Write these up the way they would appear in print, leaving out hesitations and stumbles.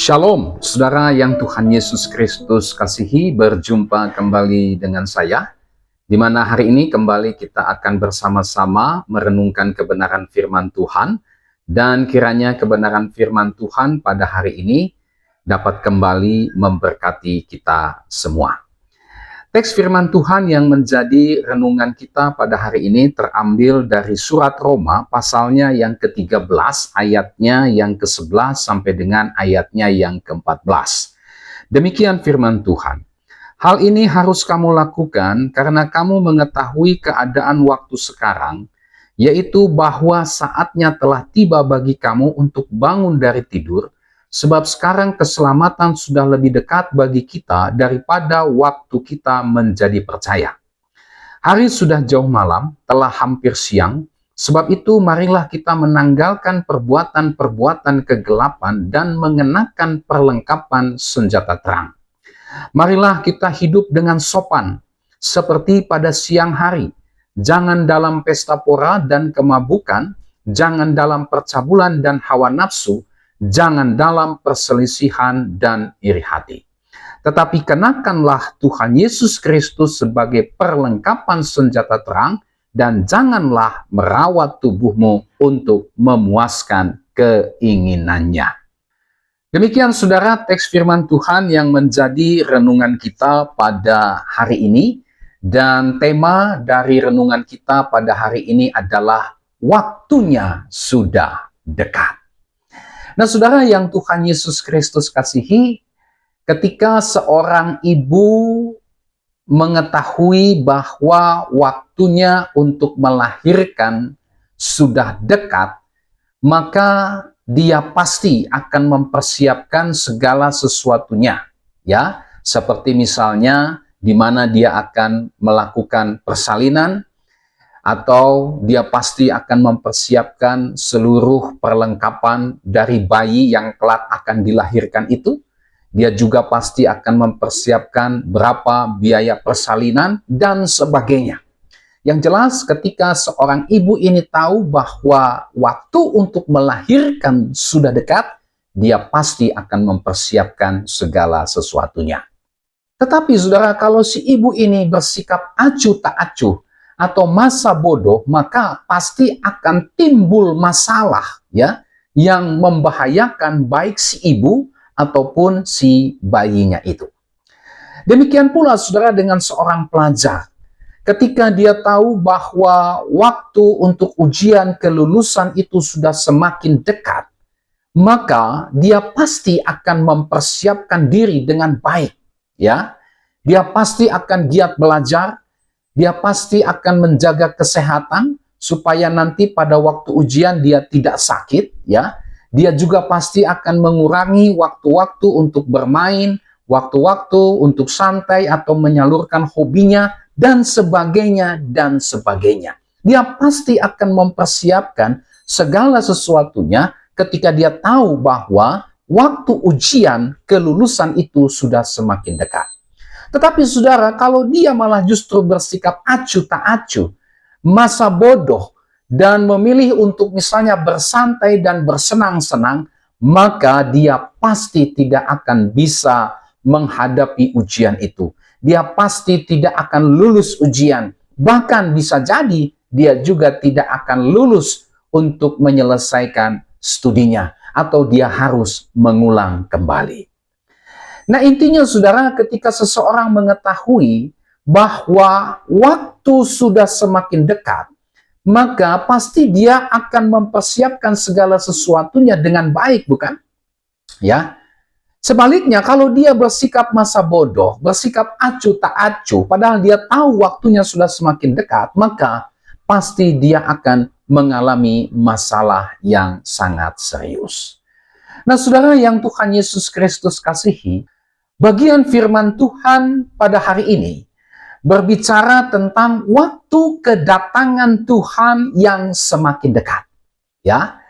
Shalom, saudara yang Tuhan Yesus Kristus kasihi, berjumpa kembali dengan saya, di mana hari ini kembali kita akan bersama-sama merenungkan kebenaran firman Tuhan, dan kiranya kebenaran firman Tuhan pada hari ini dapat kembali memberkati kita semua. Teks firman Tuhan yang menjadi renungan kita pada hari ini terambil dari surat Roma pasalnya yang ke-13, ayatnya yang ke-11 sampai dengan ayatnya yang ke-14. Demikian firman Tuhan. Hal ini harus kamu lakukan karena kamu mengetahui keadaan waktu sekarang, yaitu bahwa saatnya telah tiba bagi kamu untuk bangun dari tidur, sebab sekarang keselamatan sudah lebih dekat bagi kita daripada waktu kita menjadi percaya. Hari sudah jauh malam, telah hampir siang, sebab itu marilah kita menanggalkan perbuatan-perbuatan kegelapan dan mengenakan perlengkapan senjata terang. Marilah kita hidup dengan sopan, seperti pada siang hari. Jangan dalam pesta pora dan kemabukan, jangan dalam percabulan dan hawa nafsu, jangan dalam perselisihan dan iri hati. Tetapi kenakanlah Tuhan Yesus Kristus sebagai perlengkapan senjata terang, dan janganlah merawat tubuhmu untuk memuaskan keinginannya. Demikian saudara teks firman Tuhan yang menjadi renungan kita pada hari ini. Dan tema dari renungan kita pada hari ini adalah waktunya sudah dekat. Nah saudara yang Tuhan Yesus Kristus kasihi, ketika seorang ibu mengetahui bahwa waktunya untuk melahirkan sudah dekat, maka dia pasti akan mempersiapkan segala sesuatunya, ya, seperti misalnya di mana dia akan melakukan persalinan, atau dia pasti akan mempersiapkan seluruh perlengkapan dari bayi yang kelak akan dilahirkan itu. Dia juga pasti akan mempersiapkan berapa biaya persalinan dan sebagainya. Yang jelas ketika seorang ibu ini tahu bahwa waktu untuk melahirkan sudah dekat, dia pasti akan mempersiapkan segala sesuatunya. Tetapi saudara, kalau si ibu ini bersikap acuh tak acuh atau masa bodoh, maka pasti akan timbul masalah, ya, yang membahayakan baik si ibu ataupun si bayinya itu. Demikian pula saudara dengan seorang pelajar. Ketika dia tahu bahwa waktu untuk ujian kelulusan itu sudah semakin dekat, maka dia pasti akan mempersiapkan diri dengan baik, ya. Dia pasti akan giat belajar, dia pasti akan menjaga kesehatan supaya nanti pada waktu ujian dia tidak sakit, ya. Dia juga pasti akan mengurangi waktu-waktu untuk bermain, waktu-waktu untuk santai atau menyalurkan hobinya dan sebagainya dan sebagainya. Dia pasti akan mempersiapkan segala sesuatunya ketika dia tahu bahwa waktu ujian kelulusan itu sudah semakin dekat. Tetapi saudara, kalau dia malah justru bersikap acuh tak acuh, masa bodoh, dan memilih untuk misalnya bersantai dan bersenang-senang, maka dia pasti tidak akan bisa menghadapi ujian itu. Dia pasti tidak akan lulus ujian. Bahkan bisa jadi dia juga tidak akan lulus untuk menyelesaikan studinya, atau dia harus mengulang kembali. Nah intinya saudara, ketika seseorang mengetahui bahwa waktu sudah semakin dekat, maka pasti dia akan mempersiapkan segala sesuatunya dengan baik, bukan? Ya. Sebaliknya kalau dia bersikap masa bodoh, bersikap acuh tak acuh, padahal dia tahu waktunya sudah semakin dekat, maka pasti dia akan mengalami masalah yang sangat serius. Nah saudara yang Tuhan Yesus Kristus kasihi, bagian firman Tuhan pada hari ini berbicara tentang waktu kedatangan Tuhan yang semakin dekat. Ya.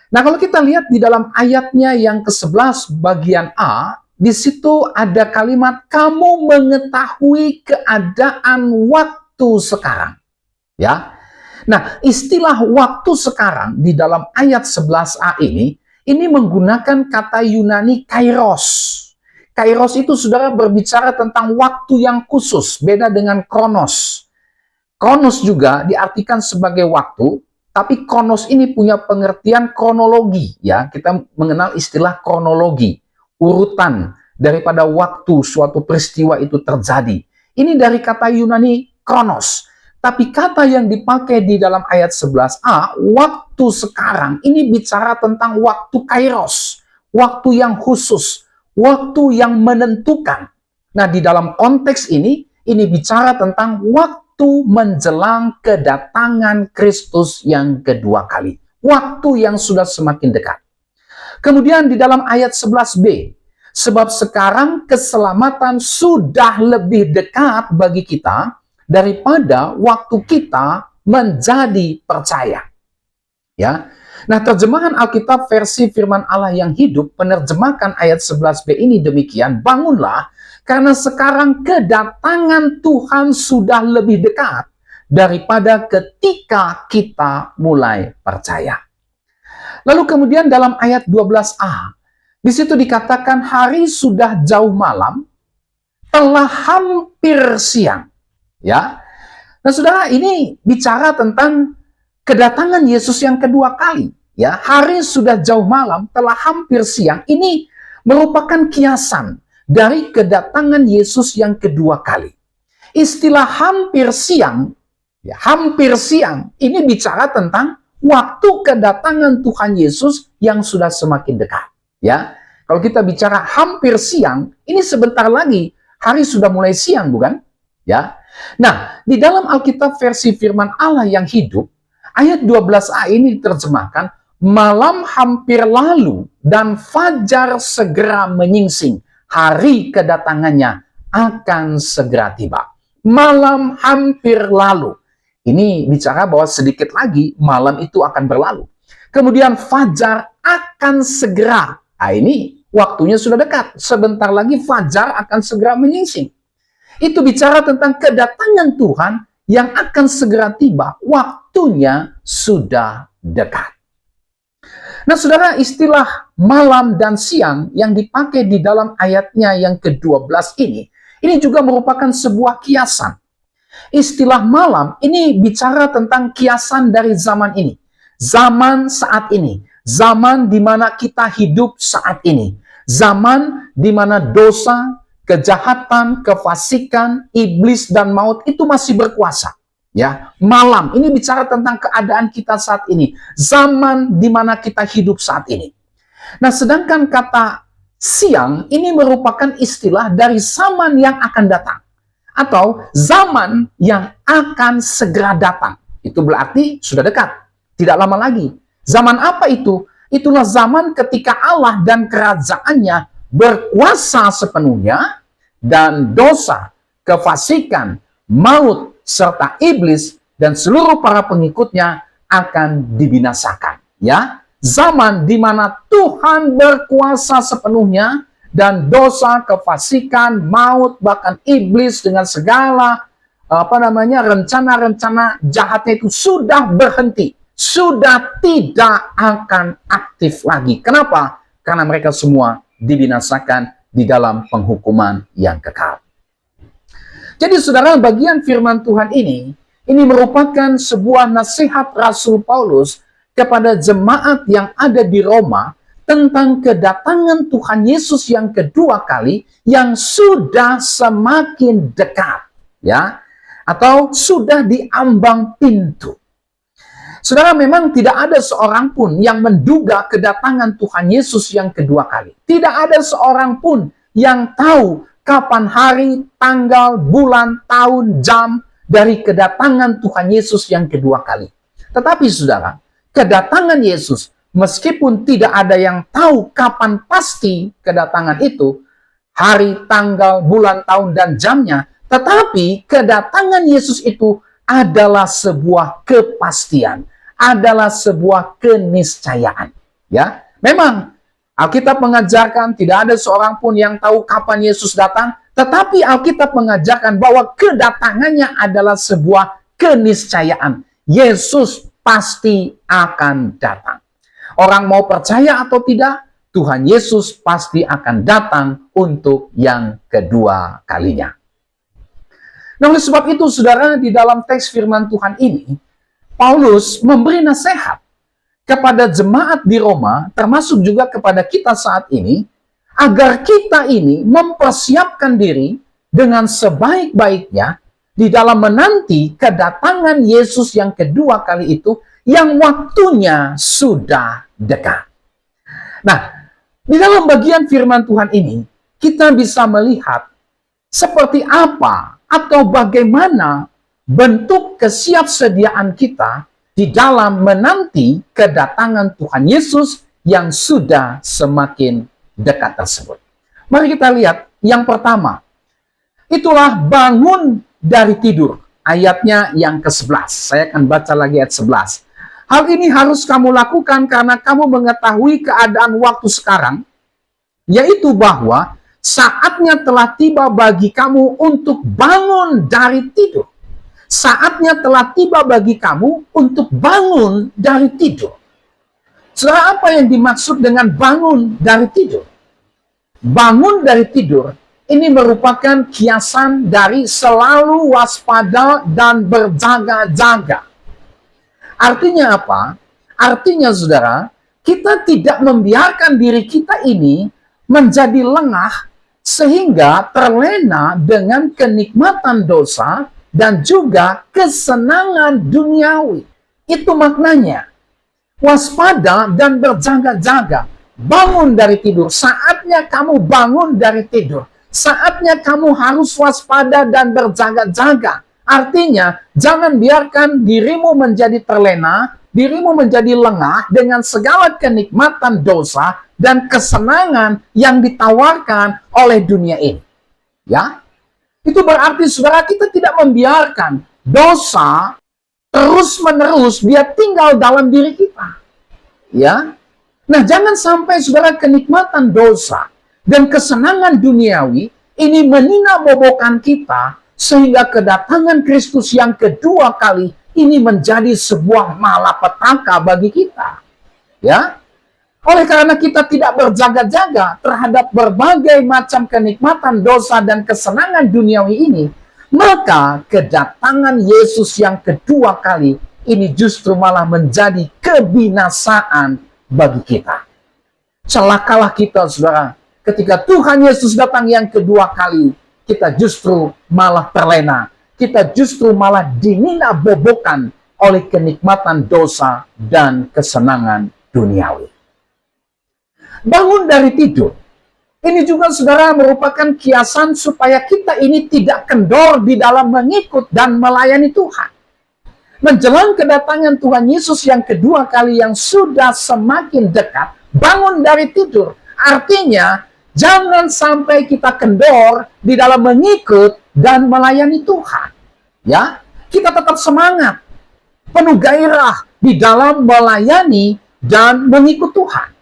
Nah, kalau kita lihat di dalam ayatnya yang ke-11 bagian A, di situ ada kalimat kamu mengetahui keadaan waktu sekarang. Ya. Nah, istilah waktu sekarang di dalam ayat 11A ini ini menggunakan kata Yunani kairos. Kairos itu, saudara, berbicara tentang waktu yang khusus, beda dengan kronos. Kronos juga diartikan sebagai waktu, tapi kronos ini punya pengertian kronologi, ya. Kita mengenal istilah kronologi, urutan daripada waktu suatu peristiwa itu terjadi. Ini dari kata Yunani kronos. Tapi kata yang dipakai di dalam ayat 11a, waktu sekarang, ini bicara tentang waktu kairos, waktu yang khusus, waktu yang menentukan. Nah, di dalam konteks ini bicara tentang waktu menjelang kedatangan Kristus yang kedua kali. Waktu yang sudah semakin dekat. Kemudian di dalam ayat 11b, sebab sekarang keselamatan sudah lebih dekat bagi kita daripada waktu kita menjadi percaya. Ya. Nah, terjemahan Alkitab versi Firman Allah yang hidup menerjemahkan ayat 11b ini demikian, bangunlah karena sekarang kedatangan Tuhan sudah lebih dekat daripada ketika kita mulai percaya. Lalu kemudian dalam ayat 12a, di situ dikatakan hari sudah jauh malam, telah hampir siang. Ya. Nah, saudara, ini bicara tentang kedatangan Yesus yang kedua kali. Ya, hari sudah jauh malam, telah hampir siang. Ini merupakan kiasan dari kedatangan Yesus yang kedua kali. Istilah hampir siang, ya, hampir siang, ini bicara tentang waktu kedatangan Tuhan Yesus yang sudah semakin dekat. Ya, kalau kita bicara hampir siang, ini sebentar lagi hari sudah mulai siang, bukan? Ya. Nah, di dalam Alkitab versi Firman Allah yang hidup, ayat 12a ini diterjemahkan, malam hampir lalu dan fajar segera menyingsing, hari kedatangannya akan segera tiba. Malam hampir lalu. Ini bicara bahwa sedikit lagi malam itu akan berlalu. Kemudian fajar akan segera. Nah, ini waktunya sudah dekat. Sebentar lagi fajar akan segera menyingsing. Itu bicara tentang kedatangan Tuhan yang akan segera tiba. Waktunya sudah dekat. Nah, saudara, istilah malam dan siang yang dipakai di dalam ayatnya yang ke-12 ini juga merupakan sebuah kiasan. Istilah malam ini bicara tentang kiasan dari zaman ini. Zaman saat ini. Zaman di mana kita hidup saat ini. Zaman di mana dosa, kejahatan, kefasikan, iblis, dan maut itu masih berkuasa. Ya, malam ini bicara tentang keadaan kita saat ini. Zaman di mana kita hidup saat ini. Nah, sedangkan kata siang ini merupakan istilah dari zaman yang akan datang. Atau zaman yang akan segera datang. Itu berarti sudah dekat. Tidak lama lagi. Zaman apa itu? Itulah zaman ketika Allah dan kerajaannya berkuasa sepenuhnya, dan dosa, kefasikan, maut, serta iblis dan seluruh para pengikutnya akan dibinasakan. Ya, zaman di mana Tuhan berkuasa sepenuhnya dan dosa, kefasikan, maut, bahkan iblis dengan segala rencana-rencana jahatnya itu sudah berhenti, sudah tidak akan aktif lagi. Kenapa? Karena mereka semua dibinasakan di dalam penghukuman yang kekal. Jadi, saudara, bagian firman Tuhan ini merupakan sebuah nasihat Rasul Paulus kepada jemaat yang ada di Roma tentang kedatangan Tuhan Yesus yang kedua kali yang sudah semakin dekat, ya, atau sudah di ambang pintu. Saudara, memang tidak ada seorang pun yang menduga kedatangan Tuhan Yesus yang kedua kali. Tidak ada seorang pun yang tahu kapan hari, tanggal, bulan, tahun, jam dari kedatangan Tuhan Yesus yang kedua kali. Tetapi, saudara, kedatangan Yesus, meskipun tidak ada yang tahu kapan pasti kedatangan itu, hari, tanggal, bulan, tahun, dan jamnya, tetapi kedatangan Yesus itu adalah sebuah kepastian, adalah sebuah keniscayaan. Ya, memang Alkitab mengajarkan tidak ada seorang pun yang tahu kapan Yesus datang, tetapi Alkitab mengajarkan bahwa kedatangannya adalah sebuah keniscayaan. Yesus pasti akan datang. Orang mau percaya atau tidak, Tuhan Yesus pasti akan datang untuk yang kedua kalinya. Nah, oleh sebab itu, saudara, di dalam teks firman Tuhan ini, Paulus memberi nasihat kepada jemaat di Roma, termasuk juga kepada kita saat ini, agar kita ini mempersiapkan diri dengan sebaik-baiknya di dalam menanti kedatangan Yesus yang kedua kali itu, yang waktunya sudah dekat. Nah, di dalam bagian firman Tuhan ini, kita bisa melihat seperti apa atau bagaimana bentuk kesiapsediaan kita di dalam menanti kedatangan Tuhan Yesus yang sudah semakin dekat tersebut. Mari kita lihat yang pertama. Itulah bangun dari tidur. Ayatnya yang ke-11. Saya akan baca lagi ayat 11. Hal ini harus kamu lakukan karena kamu mengetahui keadaan waktu sekarang, yaitu bahwa saatnya telah tiba bagi kamu untuk bangun dari tidur. Saatnya telah tiba bagi kamu untuk bangun dari tidur. Saudara, apa yang dimaksud dengan bangun dari tidur? Bangun dari tidur, ini merupakan kiasan dari selalu waspada dan berjaga-jaga. Artinya apa? Artinya, saudara, kita tidak membiarkan diri kita ini menjadi lengah sehingga terlena dengan kenikmatan dosa dan juga kesenangan duniawi. Itu maknanya. Waspada dan berjaga-jaga. Bangun dari tidur. Saatnya kamu bangun dari tidur. Saatnya kamu harus waspada dan berjaga-jaga. Artinya, jangan biarkan dirimu menjadi terlena, dirimu menjadi lengah dengan segala kenikmatan dosa dan kesenangan yang ditawarkan oleh dunia ini. Ya, itu berarti, saudara, kita tidak membiarkan dosa terus-menerus dia tinggal dalam diri kita. Ya, nah, jangan sampai, saudara, kenikmatan dosa dan kesenangan duniawi ini meninabobokan kita sehingga kedatangan Kristus yang kedua kali ini menjadi sebuah malapetaka bagi kita. Ya, oleh karena kita tidak berjaga-jaga terhadap berbagai macam kenikmatan dosa dan kesenangan duniawi ini, maka kedatangan Yesus yang kedua kali ini justru malah menjadi kebinasaan bagi kita. Celakalah kita, saudara, ketika Tuhan Yesus datang yang kedua kali, kita justru malah terlena. Kita justru malah dininabobokan oleh kenikmatan dosa dan kesenangan duniawi. Bangun dari tidur. Ini juga, saudara, merupakan kiasan supaya kita ini tidak kendor di dalam mengikut dan melayani Tuhan. Menjelang kedatangan Tuhan Yesus yang kedua kali yang sudah semakin dekat, bangun dari tidur. Artinya, jangan sampai kita kendor di dalam mengikut dan melayani Tuhan. Ya, kita tetap semangat, penuh gairah di dalam melayani dan mengikut Tuhan.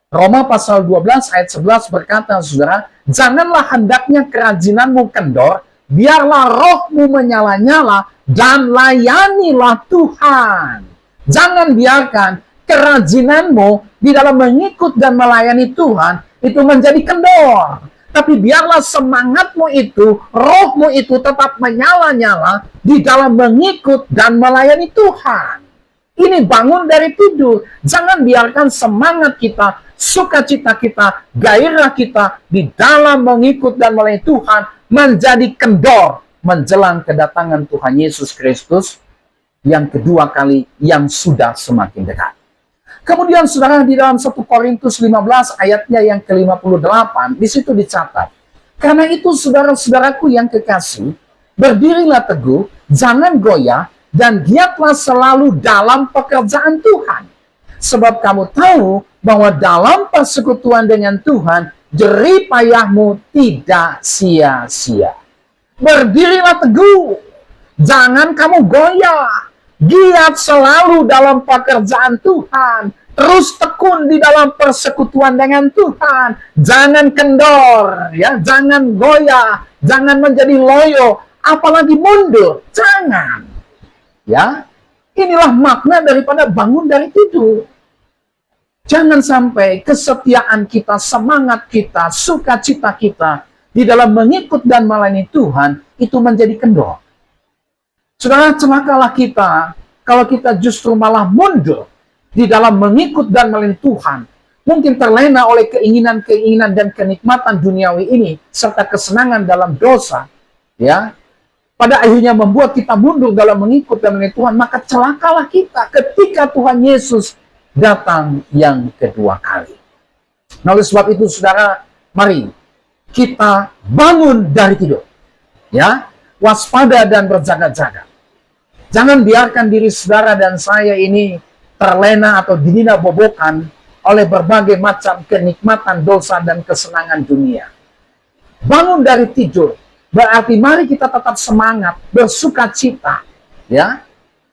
Roma pasal 12 ayat 11 berkata, saudara, janganlah hendaknya kerajinanmu kendor, biarlah rohmu menyala-nyala dan layanilah Tuhan. Jangan biarkan kerajinanmu di dalam mengikut dan melayani Tuhan itu menjadi kendor. Tapi biarlah semangatmu itu, rohmu itu tetap menyala-nyala di dalam mengikut dan melayani Tuhan. Ini bangun dari tidur. Jangan biarkan semangat kita, sukacita kita, gairah kita di dalam mengikut dan melayani Tuhan menjadi kendor menjelang kedatangan Tuhan Yesus Kristus yang kedua kali yang sudah semakin dekat. Kemudian, saudara, di dalam 1 Korintus 15 ayatnya yang ke-58, di situ dicatat, karena itu, saudara-saudaraku yang kekasih, berdirilah teguh, jangan goyah, dan giatlah selalu dalam pekerjaan Tuhan. Sebab kamu tahu bahwa dalam persekutuan dengan Tuhan, jerih payahmu tidak sia-sia. Berdirilah teguh, jangan kamu goyah, giat selalu dalam pekerjaan Tuhan, terus tekun di dalam persekutuan dengan Tuhan, jangan kendor, ya, jangan goyah, jangan menjadi loyo, apalagi mundur, jangan. Ya, inilah makna daripada bangun dari tidur. Jangan sampai kesetiaan kita, semangat kita, sukacita kita di dalam mengikut dan melayani Tuhan itu menjadi kendor. Saudara, celakalah kita kalau kita justru malah mundur di dalam mengikut dan melayani Tuhan. Mungkin terlena oleh keinginan-keinginan dan kenikmatan duniawi ini serta kesenangan dalam dosa, ya. Pada akhirnya membuat kita mundur dalam mengikut dan melayani Tuhan, maka celakalah kita ketika Tuhan Yesus datang yang kedua kali. Nah, oleh sebab itu, saudara, mari kita bangun dari tidur, ya, waspada dan berjaga-jaga. Jangan biarkan diri saudara dan saya ini terlena atau didina-bobokan oleh berbagai macam kenikmatan dosa dan kesenangan dunia. Bangun dari tidur berarti mari kita tetap semangat, bersukacita, ya,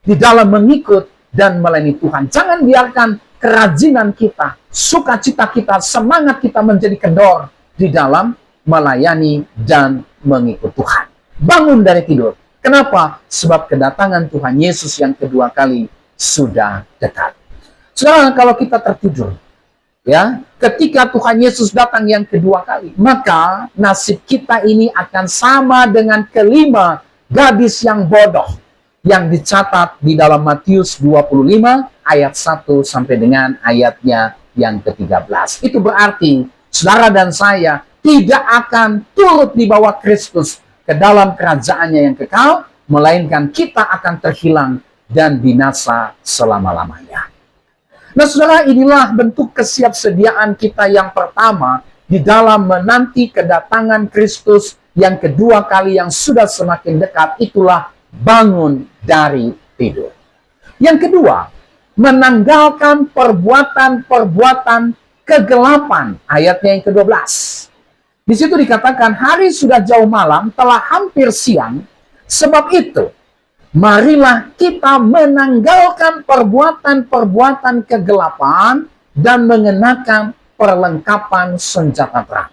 di dalam mengikut dan melayani Tuhan. Jangan biarkan kerajinan kita, sukacita kita, semangat kita menjadi kendor di dalam melayani dan mengikut Tuhan. Bangun dari tidur. Kenapa? Sebab kedatangan Tuhan Yesus yang kedua kali sudah dekat. Saudara, kalau kita tertidur, ya, ketika Tuhan Yesus datang yang kedua kali, maka nasib kita ini akan sama dengan kelima gadis yang bodoh yang dicatat di dalam Matius 25 ayat 1 sampai dengan ayatnya yang ke-13. Itu berarti saudara dan saya tidak akan turut dibawa Kristus ke dalam kerajaannya yang kekal, melainkan kita akan terhilang dan binasa selama-lamanya. Nah, saudara, inilah bentuk kesiapsediaan kita yang pertama di dalam menanti kedatangan Kristus yang kedua kali yang sudah semakin dekat. Itulah bangun dari tidur. Yang kedua, menanggalkan perbuatan-perbuatan kegelapan. Ayatnya yang ke-12. Di situ dikatakan, hari sudah jauh malam, telah hampir siang. Sebab itu, marilah kita menanggalkan perbuatan-perbuatan kegelapan dan mengenakan perlengkapan senjata terang.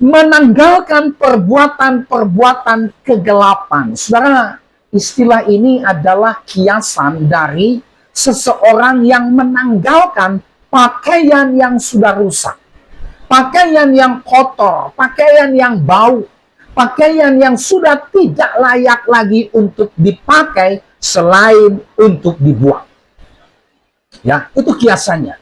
Menanggalkan perbuatan-perbuatan kegelapan. Saudara, istilah ini adalah kiasan dari seseorang yang menanggalkan pakaian yang sudah rusak, pakaian yang kotor, pakaian yang bau, pakaian yang sudah tidak layak lagi untuk dipakai selain untuk dibuang. Ya, itu kiasannya.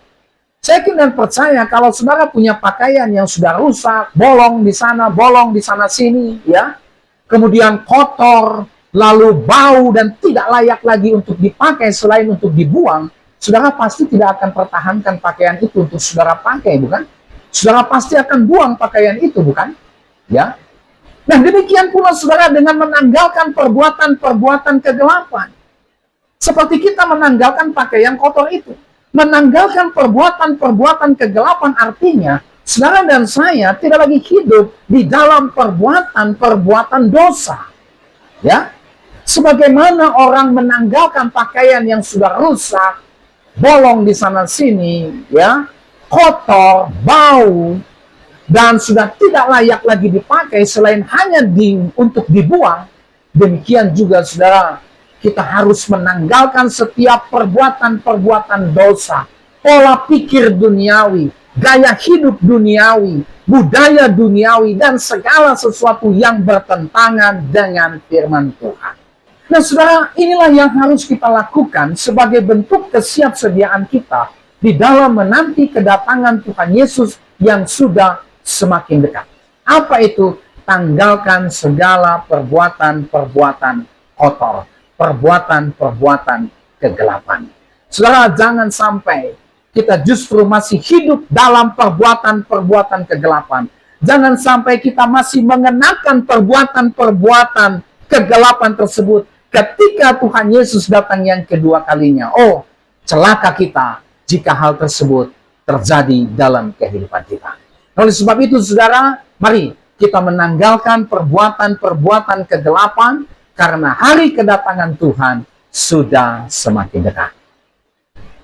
Saya yakin dan percaya kalau saudara punya pakaian yang sudah rusak, bolong di sana sini, ya, kemudian kotor, lalu bau dan tidak layak lagi untuk dipakai selain untuk dibuang, saudara pasti tidak akan pertahankan pakaian itu untuk saudara pakai, bukan? Saudara pasti akan buang pakaian itu, bukan? Ya. Nah, demikian pula saudara dengan menanggalkan perbuatan-perbuatan kegelapan. Seperti kita menanggalkan pakaian kotor itu. Menanggalkan perbuatan-perbuatan kegelapan artinya, saudara dan saya tidak lagi hidup di dalam perbuatan-perbuatan dosa. Ya, sebagaimana orang menanggalkan pakaian yang sudah rusak, bolong di sana-sini, ya, kotor, bau, dan sudah tidak layak lagi dipakai selain hanya untuk dibuang, demikian juga saudara, kita harus menanggalkan setiap perbuatan-perbuatan dosa, pola pikir duniawi, gaya hidup duniawi, budaya duniawi, dan segala sesuatu yang bertentangan dengan firman Tuhan. Nah, saudara, inilah yang harus kita lakukan sebagai bentuk kesiapsediaan kita di dalam menanti kedatangan Tuhan Yesus yang sudah semakin dekat. Apa itu? Tanggalkan segala perbuatan-perbuatan kotor, perbuatan-perbuatan kegelapan. Saudara, jangan sampai kita justru masih hidup dalam perbuatan-perbuatan kegelapan. Jangan sampai kita masih mengenakan perbuatan-perbuatan kegelapan tersebut ketika Tuhan Yesus datang yang kedua kalinya. Oh, celaka kita jika hal tersebut terjadi dalam kehidupan kita. Oleh sebab itu, saudara, mari kita menanggalkan perbuatan-perbuatan kegelapan, karena hari kedatangan Tuhan sudah semakin dekat.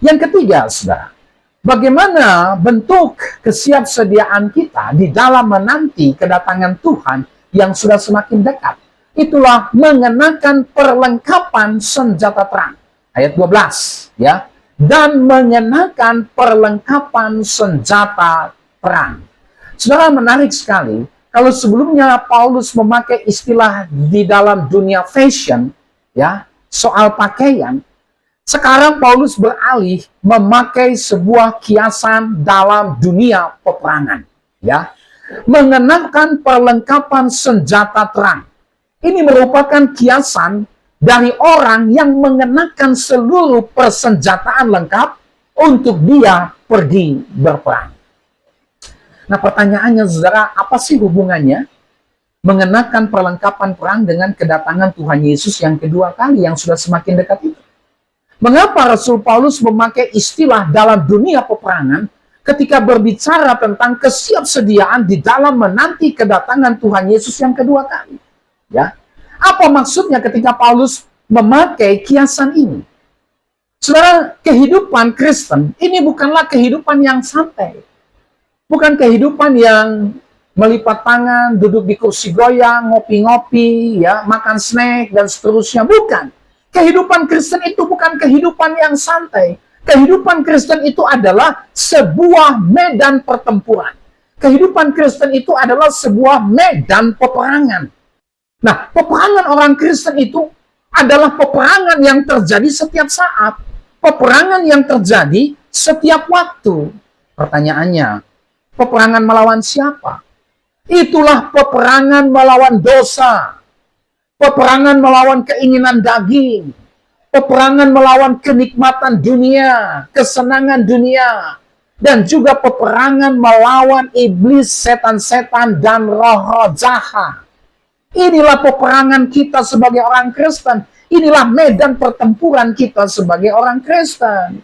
Yang ketiga, saudara, bagaimana bentuk kesiapsediaan kita di dalam menanti kedatangan Tuhan yang sudah semakin dekat? Itulah mengenakan perlengkapan senjata terang. Ayat 12, ya. dan mengenakan perlengkapan senjata perang. Saudara, menarik sekali. Kalau sebelumnya Paulus memakai istilah di dalam dunia fashion, ya, soal pakaian, sekarang Paulus beralih memakai sebuah kiasan dalam dunia peperangan, ya. Mengenakan perlengkapan senjata terang. Ini merupakan kiasan dari orang yang mengenakan seluruh persenjataan lengkap untuk dia pergi berperang. Nah, pertanyaannya, saudara, apa sih hubungannya mengenakan perlengkapan perang dengan kedatangan Tuhan Yesus yang kedua kali yang sudah semakin dekat itu? Mengapa Rasul Paulus memakai istilah dalam dunia peperangan ketika berbicara tentang kesiapsediaan di dalam menanti kedatangan Tuhan Yesus yang kedua kali? Ya, apa maksudnya ketika Paulus memakai kiasan ini? Saudara, kehidupan Kristen ini bukanlah kehidupan yang santai. Bukan kehidupan yang melipat tangan, duduk di kursi goyang, ngopi-ngopi, ya, makan snack, dan seterusnya. Bukan. Kehidupan Kristen itu bukan kehidupan yang santai. Kehidupan Kristen itu adalah sebuah medan pertempuran. Kehidupan Kristen itu adalah sebuah medan peperangan. Nah, peperangan orang Kristen itu adalah peperangan yang terjadi setiap saat. Peperangan yang terjadi setiap waktu. Pertanyaannya, peperangan melawan siapa? Itulah peperangan melawan dosa. Peperangan melawan keinginan daging. Peperangan melawan kenikmatan dunia, kesenangan dunia. Dan juga peperangan melawan iblis, setan-setan, dan roh-roh jahat. Inilah peperangan kita sebagai orang Kristen. Inilah medan pertempuran kita sebagai orang Kristen.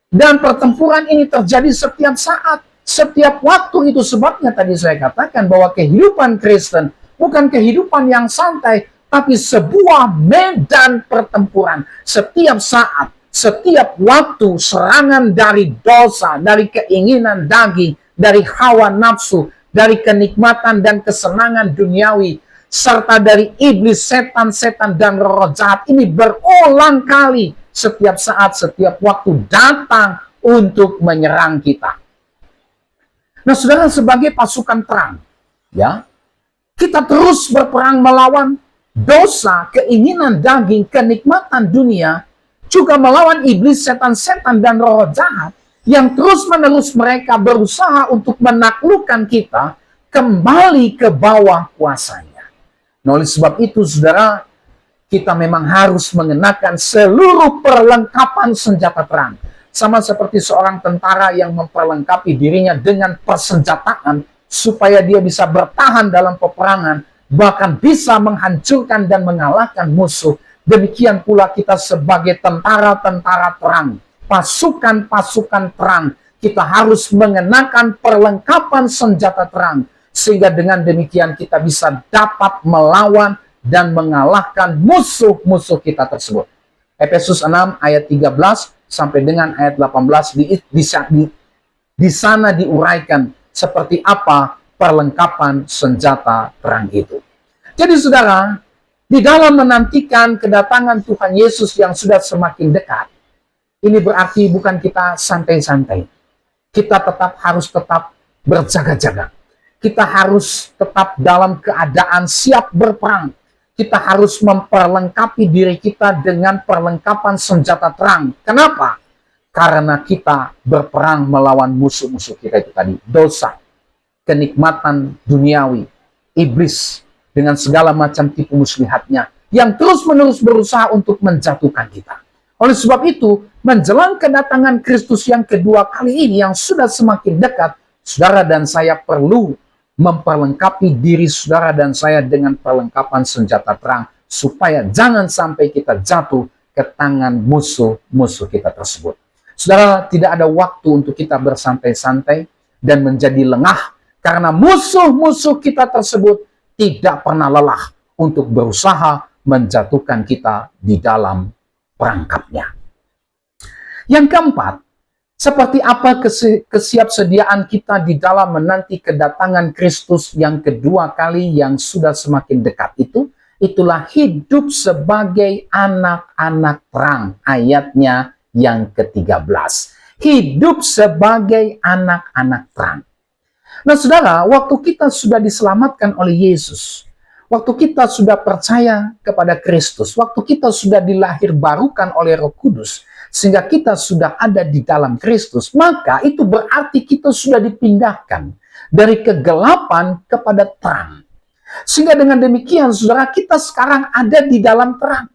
Dan pertempuran ini terjadi setiap saat. Setiap waktu. Itu sebabnya tadi saya katakan bahwa kehidupan Kristen bukan kehidupan yang santai, tapi sebuah medan pertempuran. Setiap saat, setiap waktu, serangan dari dosa, dari keinginan daging, dari hawa nafsu, dari kenikmatan dan kesenangan duniawi, serta dari iblis, setan-setan, dan roh jahat ini berulang kali setiap saat, setiap waktu datang untuk menyerang kita. Nah, saudara, sebagai pasukan perang, ya, kita terus berperang melawan dosa, keinginan daging, kenikmatan dunia, juga melawan iblis, setan-setan, dan roh jahat yang terus-menerus mereka berusaha untuk menaklukkan kita kembali ke bawah kuasanya. Nah, oleh sebab itu, saudara, kita memang harus mengenakan seluruh perlengkapan senjata perang. Sama seperti seorang tentara yang memperlengkapi dirinya dengan persenjataan supaya dia bisa bertahan dalam peperangan, bahkan bisa menghancurkan dan mengalahkan musuh. Demikian pula kita sebagai tentara-tentara perang, pasukan-pasukan perang, kita harus mengenakan perlengkapan senjata perang, sehingga dengan demikian kita bisa dapat melawan dan mengalahkan musuh-musuh kita tersebut. Efesus 6 ayat 13 sampai dengan ayat 18 di sana diuraikan seperti apa perlengkapan senjata perang itu. Jadi saudara, di dalam menantikan kedatangan Tuhan Yesus yang sudah semakin dekat, ini berarti bukan kita santai-santai. Kita harus tetap berjaga-jaga. Kita harus tetap dalam keadaan siap berperang. Kita harus memperlengkapi diri kita dengan perlengkapan senjata terang. Kenapa? Karena kita berperang melawan musuh-musuh kita itu tadi. Dosa, kenikmatan duniawi, iblis, dengan segala macam tipu muslihatnya, yang terus-menerus berusaha untuk menjatuhkan kita. Oleh sebab itu, menjelang kedatangan Kristus yang kedua kali ini, yang sudah semakin dekat, saudara dan saya perlu memperlengkapi diri saudara dan saya dengan perlengkapan senjata perang, supaya jangan sampai kita jatuh ke tangan musuh-musuh kita tersebut. Saudara, tidak ada waktu untuk kita bersantai-santai dan menjadi lengah, karena musuh-musuh kita tersebut tidak pernah lelah untuk berusaha menjatuhkan kita di dalam perangkapnya. Yang keempat, seperti apa kesiapsediaan kita di dalam menanti kedatangan Kristus yang kedua kali yang sudah semakin dekat itu? Itulah hidup sebagai anak-anak perang. Ayatnya yang ke-13. Hidup sebagai anak-anak terang. Nah saudara, waktu kita sudah diselamatkan oleh Yesus, waktu kita sudah percaya kepada Kristus, waktu kita sudah dilahirbarukan oleh Roh Kudus, sehingga kita sudah ada di dalam Kristus, maka itu berarti kita sudah dipindahkan dari kegelapan kepada terang. Sehingga dengan demikian, saudara, kita sekarang ada di dalam terang.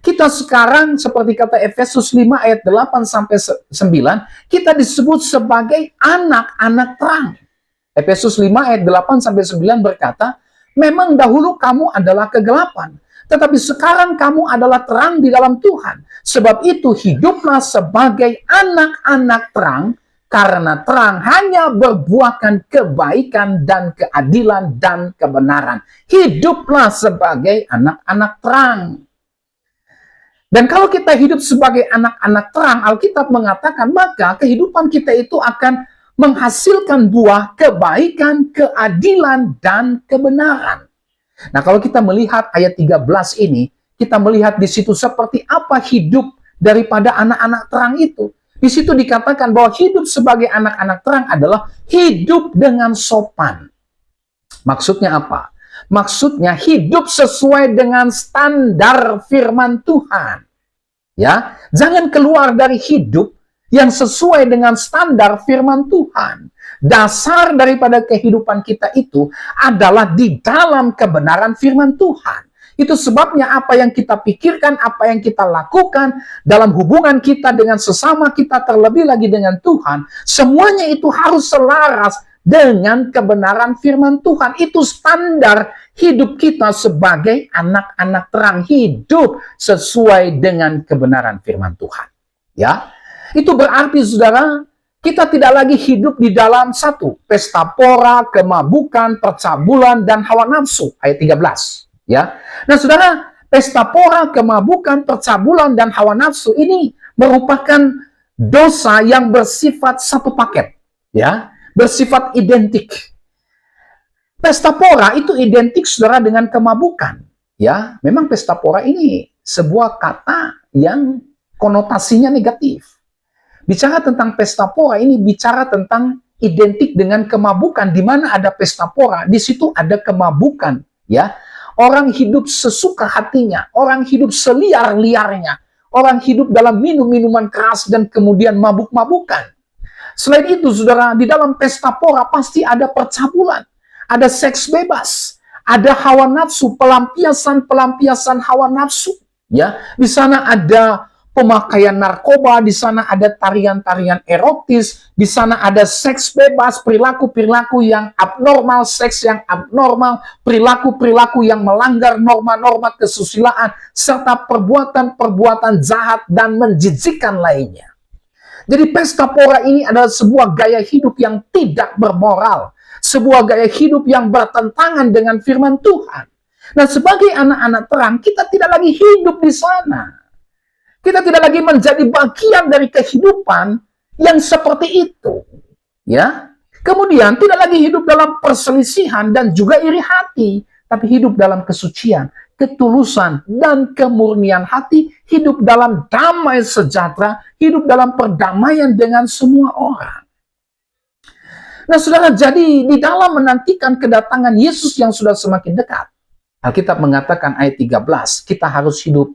Kita sekarang, seperti kata Efesus 5 ayat 8-9, kita disebut sebagai anak-anak terang. Efesus 5 ayat 8-9 berkata, memang dahulu kamu adalah kegelapan, tetapi sekarang kamu adalah terang di dalam Tuhan. Sebab itu hiduplah sebagai anak-anak terang, karena terang hanya berbuahkan kebaikan dan keadilan dan kebenaran. Hiduplah sebagai anak-anak terang. Dan kalau kita hidup sebagai anak-anak terang, Alkitab mengatakan, maka kehidupan kita itu akan menghasilkan buah kebaikan, keadilan, dan kebenaran. Nah, kalau kita melihat ayat 13 ini, kita melihat di situ seperti apa hidup daripada anak-anak terang itu. Di situ dikatakan bahwa hidup sebagai anak-anak terang adalah hidup dengan sopan. Maksudnya apa? Maksudnya hidup sesuai dengan standar firman Tuhan. Ya, jangan keluar dari hidup yang sesuai dengan standar firman Tuhan. Dasar daripada kehidupan kita itu adalah di dalam kebenaran firman Tuhan. Itu sebabnya apa yang kita pikirkan, apa yang kita lakukan dalam hubungan kita dengan sesama kita, terlebih lagi dengan Tuhan, semuanya itu harus selaras dengan kebenaran firman Tuhan. Itu standar hidup kita sebagai anak-anak terang, hidup sesuai dengan kebenaran firman Tuhan. Ya, itu berarti saudara, kita tidak lagi hidup di dalam satu pesta pora, kemabukan, percabulan, dan hawa nafsu. Ayat 13. Ya, nah saudara, pesta pora, kemabukan, percabulan, dan hawa nafsu ini merupakan dosa yang bersifat satu paket. Ya, bersifat identik. Pesta pora itu identik saudara dengan kemabukan. Ya, memang pesta pora ini sebuah kata yang konotasinya negatif. Bicara tentang pesta pora ini bicara tentang identik dengan kemabukan. Di mana ada pesta pora, di situ ada kemabukan. Ya, orang hidup sesuka hatinya, orang hidup seliar-liarnya, orang hidup dalam minum-minuman keras dan kemudian mabuk-mabukan. Selain itu, saudara, di dalam pesta pora pasti ada percabulan, ada seks bebas, ada hawa nafsu, pelampiasan hawa nafsu. Ya, di sana ada pemakaian narkoba, di sana ada tarian-tarian erotis, di sana ada seks bebas, perilaku-perilaku yang abnormal, seks yang abnormal, perilaku-perilaku yang melanggar norma-norma kesusilaan, serta perbuatan-perbuatan jahat dan menjijikkan lainnya. Jadi pesta pora ini adalah sebuah gaya hidup yang tidak bermoral. Sebuah gaya hidup yang bertentangan dengan firman Tuhan. Nah, sebagai anak-anak terang, kita tidak lagi hidup di sana. Kita tidak lagi menjadi bagian dari kehidupan yang seperti itu. Ya. Kemudian tidak lagi hidup dalam perselisihan dan juga iri hati, tapi hidup dalam kesucian, ketulusan, dan kemurnian hati, hidup dalam damai sejahtera, hidup dalam perdamaian dengan semua orang. Nah, saudara, jadi di dalam menantikan kedatangan Yesus yang sudah semakin dekat, Alkitab mengatakan ayat 13, kita harus hidup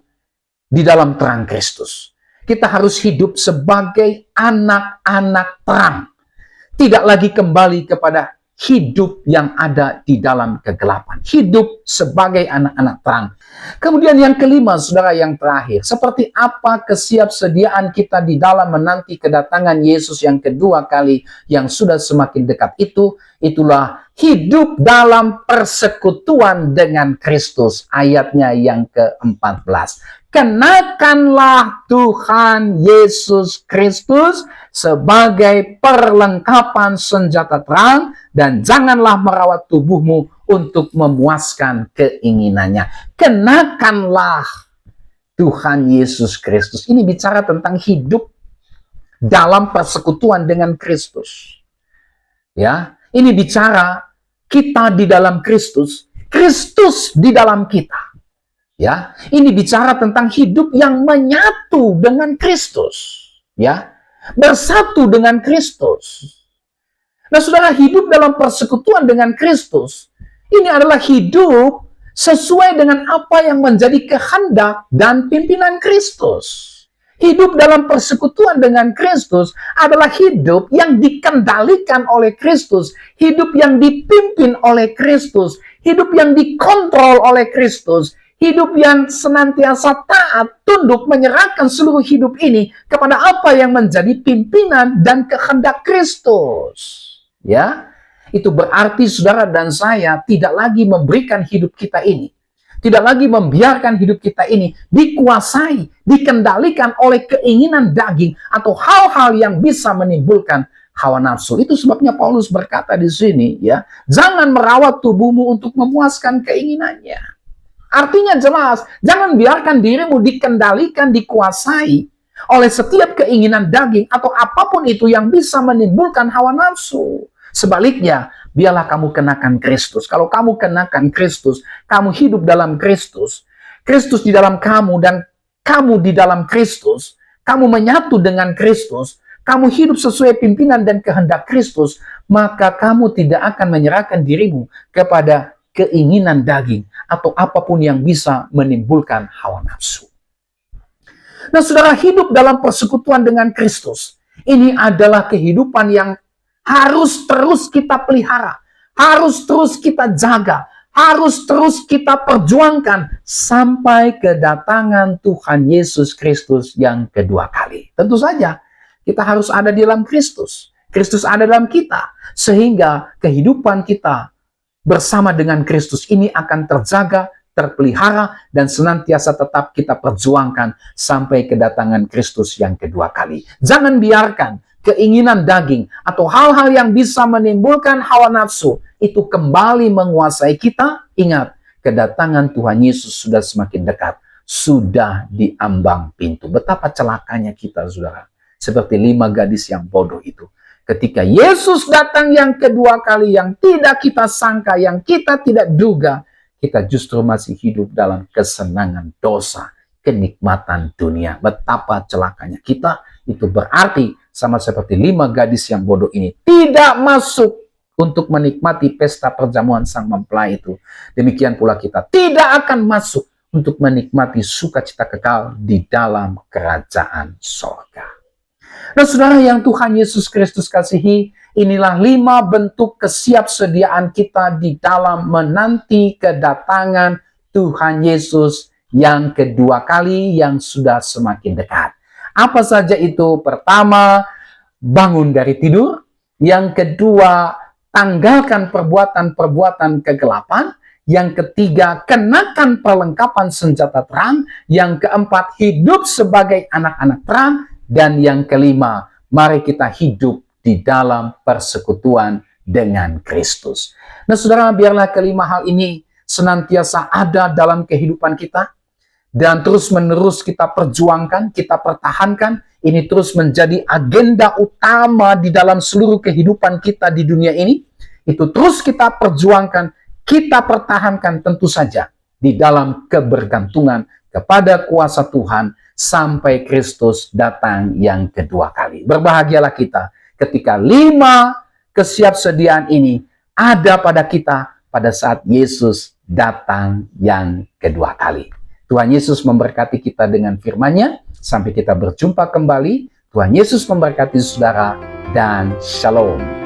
di dalam terang Kristus. Kita harus hidup sebagai anak-anak terang. Tidak lagi kembali kepada hidup yang ada di dalam kegelapan. Hidup sebagai anak-anak terang. Kemudian yang kelima, saudara, yang terakhir. Seperti apa kesiapsediaan kita di dalam menanti kedatangan Yesus yang kedua kali yang sudah semakin dekat itu? Itulah hidup dalam persekutuan dengan Kristus. Ayatnya yang ke-14. Kenakanlah Tuhan Yesus Kristus sebagai perlengkapan senjata terang, dan janganlah merawat tubuhmu untuk memuaskan keinginannya. Kenakanlah Tuhan Yesus Kristus. Ini bicara tentang hidup dalam persekutuan dengan Kristus. Ya, ini bicara kita di dalam Kristus, Kristus di dalam kita. Ya, ini bicara tentang hidup yang menyatu dengan Kristus, ya, bersatu dengan Kristus. Nah, saudara, hidup dalam persekutuan dengan Kristus ini adalah hidup sesuai dengan apa yang menjadi kehendak dan pimpinan Kristus. Hidup dalam persekutuan dengan Kristus adalah hidup yang dikendalikan oleh Kristus, hidup yang dipimpin oleh Kristus, hidup yang dikontrol oleh Kristus, hidup yang senantiasa taat, tunduk, menyerahkan seluruh hidup ini kepada apa yang menjadi pimpinan dan kehendak Kristus. Ya, itu berarti saudara dan saya tidak lagi memberikan hidup kita ini, tidak lagi membiarkan hidup kita ini dikuasai, dikendalikan oleh keinginan daging atau hal-hal yang bisa menimbulkan hawa nafsu. Itu sebabnya Paulus berkata di sini, ya, jangan merawat tubuhmu untuk memuaskan keinginannya. Artinya jelas, jangan biarkan dirimu dikendalikan, dikuasai oleh setiap keinginan daging atau apapun itu yang bisa menimbulkan hawa nafsu. Sebaliknya, biarlah kamu kenakan Kristus. Kalau kamu kenakan Kristus, kamu hidup dalam Kristus, Kristus di dalam kamu dan kamu di dalam Kristus, kamu menyatu dengan Kristus, kamu hidup sesuai pimpinan dan kehendak Kristus, maka kamu tidak akan menyerahkan dirimu kepada keinginan daging atau apapun yang bisa menimbulkan hawa nafsu. Nah, saudara, hidup dalam persekutuan dengan Kristus, ini adalah kehidupan yang harus terus kita pelihara, harus terus kita jaga, harus terus kita perjuangkan sampai kedatangan Tuhan Yesus Kristus yang kedua kali. Tentu saja kita harus ada di dalam Kristus, Kristus ada dalam kita, sehingga kehidupan kita bersama dengan Kristus ini akan terjaga, terpelihara, dan senantiasa tetap kita perjuangkan sampai kedatangan Kristus yang kedua kali. Jangan biarkan keinginan daging atau hal-hal yang bisa menimbulkan hawa nafsu itu kembali menguasai kita. Ingat, kedatangan Tuhan Yesus sudah semakin dekat, sudah di ambang pintu. Betapa celakanya kita, saudara, seperti 5 gadis yang bodoh itu. Ketika Yesus datang yang kedua kali, yang tidak kita sangka, yang kita tidak duga, kita justru masih hidup dalam kesenangan dosa, kenikmatan dunia. Betapa celakanya kita. Itu berarti sama seperti 5 gadis yang bodoh ini tidak masuk untuk menikmati pesta perjamuan sang mempelai itu. Demikian pula kita tidak akan masuk untuk menikmati sukacita kekal di dalam kerajaan sorga. Nah, saudara yang Tuhan Yesus Kristus kasihi, inilah 5 bentuk kesiapsediaan kita di dalam menanti kedatangan Tuhan Yesus yang kedua kali yang sudah semakin dekat. Apa saja itu? Pertama, bangun dari tidur. Yang kedua, tanggalkan perbuatan-perbuatan kegelapan. Yang ketiga, kenakan perlengkapan senjata terang. Yang keempat, hidup sebagai anak-anak terang. Dan yang kelima, mari kita hidup di dalam persekutuan dengan Kristus. Nah, saudara, biarlah kelima hal ini senantiasa ada dalam kehidupan kita. Dan terus-menerus kita perjuangkan, kita pertahankan. Ini terus menjadi agenda utama di dalam seluruh kehidupan kita di dunia ini. Itu terus kita perjuangkan, kita pertahankan tentu saja di dalam kebergantungan kepada kuasa Tuhan sampai Kristus datang yang kedua kali. Berbahagialah kita ketika 5 kesiapsediaan ini ada pada kita pada saat Yesus datang yang kedua kali. Tuhan Yesus memberkati kita dengan firman-Nya. Sampai kita berjumpa kembali. Tuhan Yesus memberkati saudara dan shalom.